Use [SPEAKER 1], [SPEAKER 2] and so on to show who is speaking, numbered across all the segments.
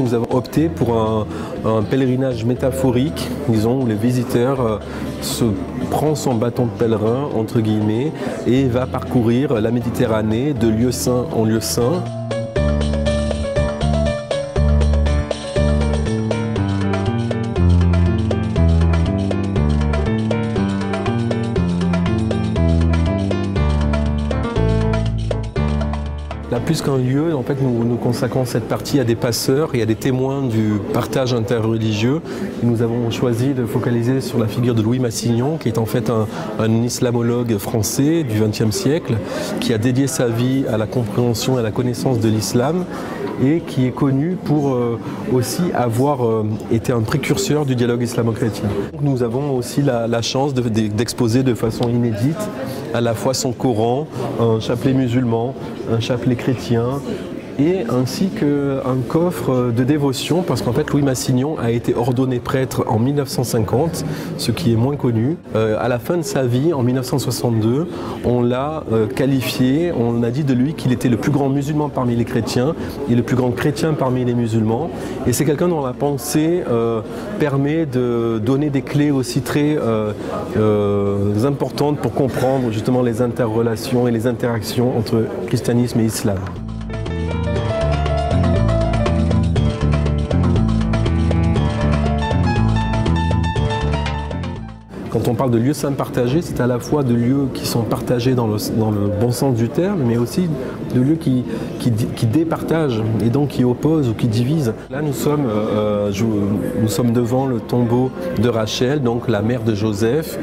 [SPEAKER 1] nous avons opté pour un pèlerinage métaphorique, disons, où les visiteurs prend son bâton de pèlerin, entre guillemets, et va parcourir la Méditerranée de lieu saint en lieu saint. Là, plus qu'un lieu, en fait, nous consacrons cette partie à des passeurs et à des témoins du partage interreligieux. Nous avons choisi de focaliser sur la figure de Louis Massignon, qui est en fait un islamologue français du XXe siècle, qui a dédié sa vie à la compréhension et à la connaissance de l'islam, et qui est connu pour aussi avoir été un précurseur du dialogue islamo-chrétien. Nous avons aussi la chance d'exposer de façon inédite à la fois son Coran, un chapelet musulman, un chapelet chrétien, et ainsi qu'un coffre de dévotion, parce qu'en fait Louis Massignon a été ordonné prêtre en 1950, ce qui est moins connu. À la fin de sa vie, en 1962, on l'a qualifié, on a dit de lui qu'il était le plus grand musulman parmi les chrétiens et le plus grand chrétien parmi les musulmans. Et c'est quelqu'un dont la pensée permet de donner des clés aussi très importantes pour comprendre justement les interrelations et les interactions entre christianisme et islam. Quand on parle de lieux saints partagés, c'est à la fois de lieux qui sont partagés dans le bon sens du terme, mais aussi de lieux qui départagent et donc qui opposent ou qui divisent. Là, nous sommes devant le tombeau de Rachel, donc la mère de Joseph.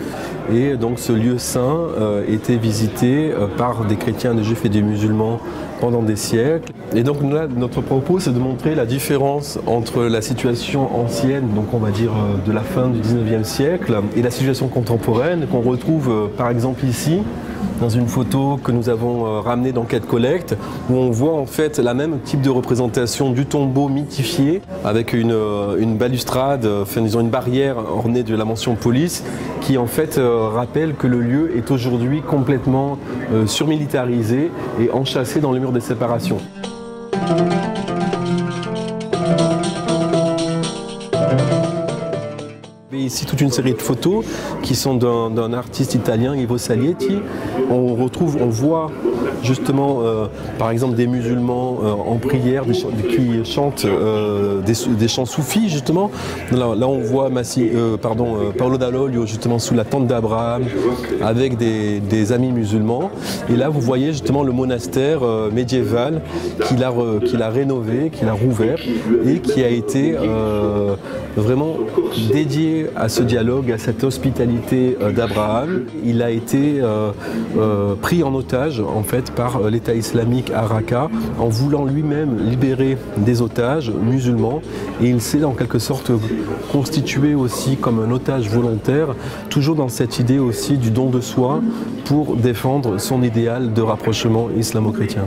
[SPEAKER 1] Et donc ce lieu saint était visité par des chrétiens, des juifs et des musulmans pendant des siècles. Et donc là, notre propos, c'est de montrer la différence entre la situation ancienne, donc on va dire de la fin du 19e siècle, et la situation contemporaine qu'on retrouve par exemple ici, dans une photo que nous avons ramenée d'Enquête Collecte, où on voit en fait la même type de représentation du tombeau mythifié, avec une balustrade, enfin, disons une barrière ornée de la mention police, qui en fait rappelle que le lieu est aujourd'hui complètement surmilitarisé et enchâssé dans le mur des séparations. Ici toute une série de photos qui sont d'un artiste italien, Ivo Salietti. On voit justement par exemple des musulmans en prière qui chantent des chants soufis justement. Là on voit Paolo Dall'Oglio justement sous la tente d'Abraham avec des amis musulmans. Et là vous voyez justement le monastère médiéval qu'il a rénové, qu'il a rouvert et qui a été vraiment dédié à ce dialogue, à cette hospitalité d'Abraham. Il a été pris en otage en fait par l'État islamique à Raqqa en voulant lui-même libérer des otages musulmans, et il s'est en quelque sorte constitué aussi comme un otage volontaire, toujours dans cette idée aussi du don de soi pour défendre son idéal de rapprochement islamo-chrétien.